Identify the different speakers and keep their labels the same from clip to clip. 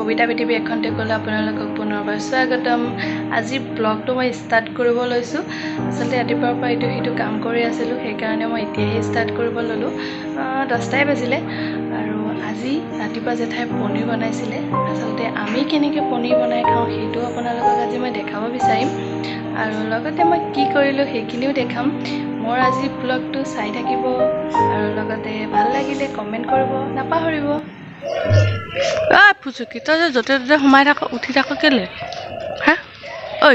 Speaker 1: কবিতা পৃথিৱী এখনতে ক'লে আপোনালোকক পুনৰবাৰ স্বাগতম। আজি ব্লগটো মই ষ্টাৰ্ট কৰিব লৈছোঁ। আচলতে ৰাতিপুৱাৰ পৰা ইটো সিটো কাম কৰি আছিলোঁ, সেইকাৰণে মই এতিয়াহে ষ্টাৰ্ট কৰিব ল'লোঁ। 10টাই বাজিলে আৰু আজি ৰাতিপুৱা জেঠাই পনীৰ বনাইছিলে। আচলতে আমি কেনেকৈ পনীৰ বনাই খাওঁ সেইটো আপোনালোকক আজি মই দেখাব বিচাৰিম, আৰু লগতে মই কি কৰিলোঁ সেইখিনিও দেখাম। মোৰ আজি ব্লগটো চাই থাকিব আৰু লগতে ভাল লাগিলে কমেণ্ট কৰিব নাপাহৰিব। ফুচুকি তই যে য'তে ত'তে সোমাই থাক, উঠি থাক কেলে? হা ঐ,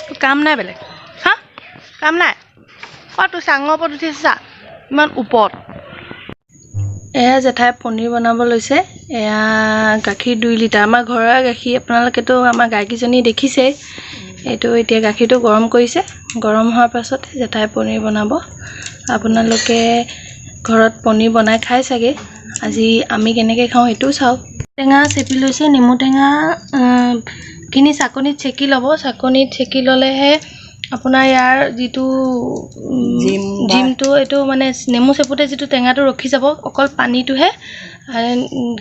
Speaker 1: তোৰ কাম নাই বেলেগ? হা কাম নাই? তোৰ চাঙৰ ওপৰত উঠি আছে, চা ইমান ওপৰত। এয়া জেঠাই পনীৰ বনাব লৈছে। এয়া গাখীৰ 2 লিটাৰ, আমাৰ ঘৰৰ গাখীৰ। আপোনালোকেতো আমাৰ গাইকেইজনী দেখিছেই। এইটো এতিয়া গাখীৰটো গৰম কৰিছে, গৰম হোৱাৰ পাছত জেঠাই পনীৰ বনাব। আপোনালোকে ঘৰত পনীৰ বনাই খাই চাগে। আজি আমি কেনেকৈ খাওঁ সেইটোও চাওক। টেঙা চেপি লৈছে, নেমু টেঙা খিনি চাকনিত চেকি ল'ব। চাকনিত চেকি ল'লেহে আপোনাৰ ইয়াৰ যিটো জিমটো, এইটো মানে নেমু চেপোতে যিটো টেঙাটো ৰখি যাব, অকল পানীটোহে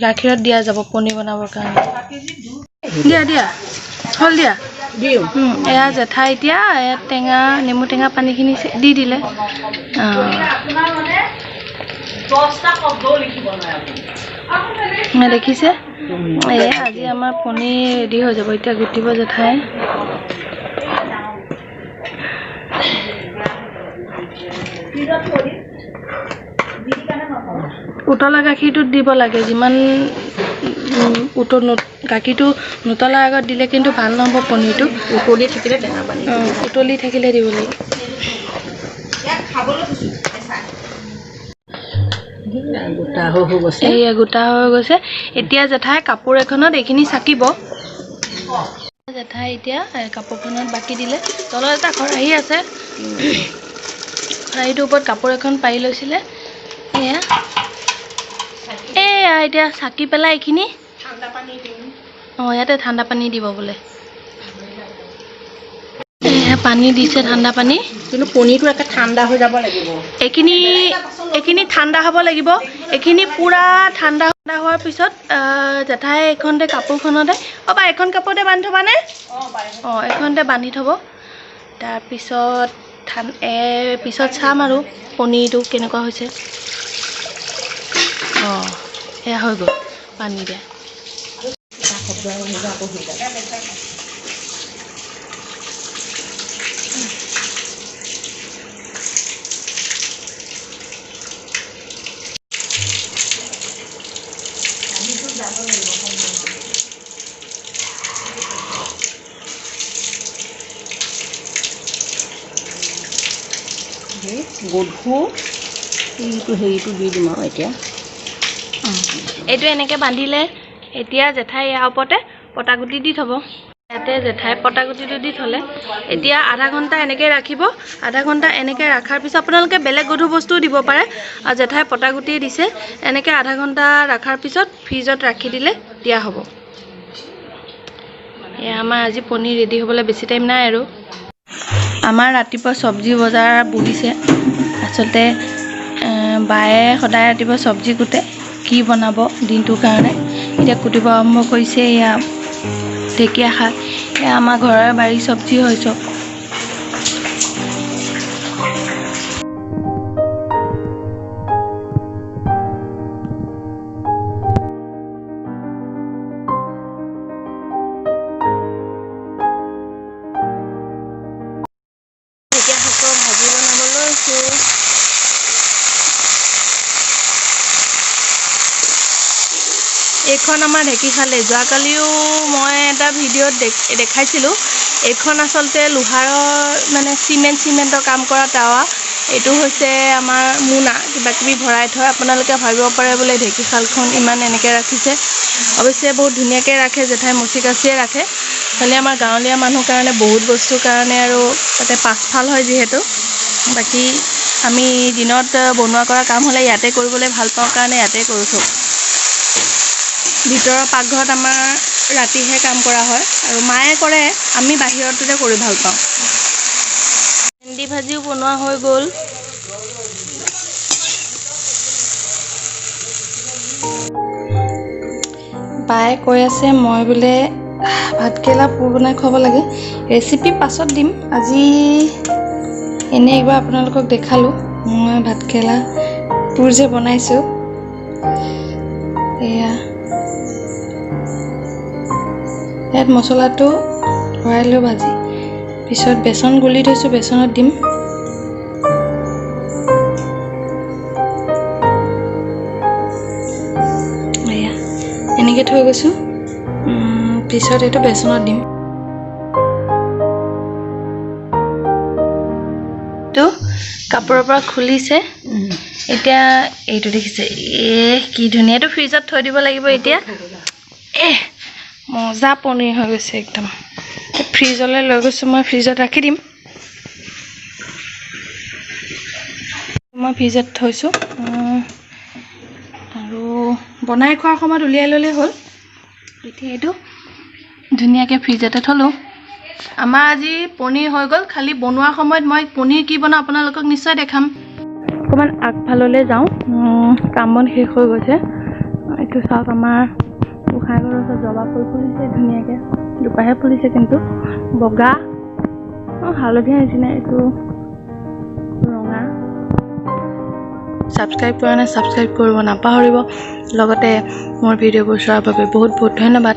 Speaker 1: গাখীৰত দিয়া যাব পনীৰ বনাবৰ কাৰণে। দিয়া হ'ল দিয়া। এয়া জেঠাই এতিয়া টেঙা নেমু টেঙা পানীখিনি দি দিলে। দেখিছে, আজি আমাৰ পনীৰ ৰেডি হৈ যাব। এতিয়া গুটিব জেঠাই। উতলা গাখীৰটোত দিব লাগে। যিমান গাখীৰটো নুতলাৰ আগত দিলে কিন্তু ভাল নহ'ব পনীৰটো। উতলি থাকিলে টেঙা পানী, উতলি থাকিলে দিব লাগে। এয়া গোটা হৈ গৈছে। এতিয়া জেঠাই কাপোৰ এখনত এইখিনি চাকিব। জেঠাই এতিয়া কাপোৰখনত বাকি দিলে। তলত এটা খৰাহী আছে, খৰাহীটোৰ ওপৰত কাপোৰ এখন পাৰি লৈছিলে। এয়া এতিয়া চাকি পেলাই এইখিনি ইয়াতে ঠাণ্ডা পানী দিব বোলে। পানী দিছে, ঠাণ্ডা পানী। কিন্তু পনীৰটো একে ঠাণ্ডা হৈ যাব লাগিব। এইখিনি ঠাণ্ডা হ'ব লাগিব। এইখিনি পূৰা ঠাণ্ডা হোৱাৰ পিছত জেঠাই এইখনতে কাপোৰখনতে এখন কাপোৰতে বান্ধি থ'বানে? এইখনতে বান্ধি থ'ব। তাৰপিছত পিছত চাম আৰু পনীৰটো কেনেকুৱা হৈছে। এয়া হৈ গ'ল পানী দিয়া।
Speaker 2: গধু হেৰিটো দি দিম আৰু এতিয়া।
Speaker 1: এইটো এনেকৈ বান্ধিলে এতিয়া জেঠাই ইয়াৰ ওপৰতে পটাগুটি দি থ'ব। ইয়াতে জেঠাই পটাগুটিটো দি থ'লে এতিয়া আধা ঘণ্টা এনেকৈ ৰাখিব। আধা ঘণ্টা এনেকৈ ৰখাৰ পিছত আপোনালোকে বেলেগ গধুৰ বস্তুও দিব পাৰে, আৰু জেঠাই পটাগুটি দিছে। এনেকৈ আধা ঘণ্টা ৰখাৰ পিছত ফ্ৰিজত ৰাখি দিলে দিয়া হ'ব। এয়া আমাৰ আজি পনীৰ ৰেডি হ'বলৈ বেছি টাইম নাই আৰু। আমাৰ ৰাতিপুৱা চব্জি বজাৰ বহিছে। আচলতে বায়ে সদায় ৰাতিপুৱা চব্জি কুটে, কি বনাব দিনটোৰ কাৰণে। এতিয়া কুটিব আৰম্ভ কৰিছে। এয়া ঢেকীয়া শাক, এয়া আমাৰ ঘৰৰ বাৰীৰ চব্জি হয় চব। ঢেকীয়া শাকৰ ভাজি বনাব লৈছোঁ। এইখন আমাৰ ঢেঁকীশালে। যোৱাকালিও মই এটা ভিডিঅ'ত দেখাইছিলোঁ। এইখন আচলতে লোহাৰৰ মানে চিমেণ্টৰ কাম কৰা টাৱা। এইটো হৈছে আমাৰ মোনা, কিবাকিবি ভৰাই থয়। আপোনালোকে ভাবিব পাৰে বোলে ঢেঁকীশালখন ইমান এনেকৈ ৰাখিছে। অৱশ্যে বহুত ধুনীয়াকৈ ৰাখে, জেঠাই মচি কাচিয়ে ৰাখে। খালি আমাৰ গাঁৱলীয়া মানুহৰ কাৰণে বহুত বস্তুৰ কাৰণে আৰু তাতে পাছফাল হয় যিহেতু, বাকী আমি দিনত বনোৱা কৰা কাম হ'লে ইয়াতে কৰিবলৈ ভাল পাওঁ কাৰণে ইয়াতে কৰোঁ চব। ভিতৰৰ পাকঘৰত আমাৰ ৰাতিহে কাম কৰা হয়, আৰু মায়ে কৰে, আমি বাহিৰতে কৰি ভাল পাওঁ। ভেন্দি ভাজিও বনোৱা হৈ গ'ল। বায়ে কৈ আছে মই বোলে ভাতকেৰেলা পুৰ বনাই খুৱাব লাগে। ৰেচিপি পাছত দিম, আজি এনেই একবাৰ আপোনালোকক দেখালোঁ মই ভাতকেৰেলা পুৰ যে বনাইছোঁ। এয়া ইয়াত মছলাটো ভৰাই লৈ ভাজি, পিছত বেচন গুলি থৈছোঁ, বেচনত দিম। এয়া এনেকৈ থৈ গৈছোঁ, পিছত এইটো বেচনত দিম। এইটো কাপোৰৰ পৰা খুলিছে, এতিয়া এইটো দেখিছে, কি ধুনীয়া। এইটো ফ্ৰিজত থৈ দিব লাগিব এতিয়া। মজা পনীৰ হৈ গৈছে একদম। ফ্ৰিজলৈ লৈ গৈছোঁ, মই ফ্ৰিজত ৰাখি দিম। মই ফ্ৰিজত থৈছোঁ আৰু বনাই খোৱাৰ সময়ত উলিয়াই ল'লেই হ'ল। এতিয়া এইটো ধুনীয়াকৈ ফ্ৰিজতে থলোঁ। আমাৰ আজি পনীৰ হৈ গ'ল, খালি বনোৱাৰ সময়ত মই পনীৰ কি বনাওঁ আপোনালোকক নিশ্চয় দেখাম। অকণমান আগফাললৈ যাওঁ, কাম বন শেষ হৈ গৈছে। এইটো চাওক, আমাৰ গোঁসাই ঘৰৰ ওচৰত জবা ফুল ফুলিছে ধুনীয়াকৈ, দুপাহে ফুলিছে কিন্তু বগা, হালধীয়া নিচিনা, এইটো ৰঙা। ছাবস্ক্ৰাইব কৰা নাই, ছাবস্ক্ৰাইব কৰিব নাপাহৰিব। লগতে মোৰ ভিডিঅ'বোৰ চোৱাৰ বাবে বহুত বহুত ধন্যবাদ।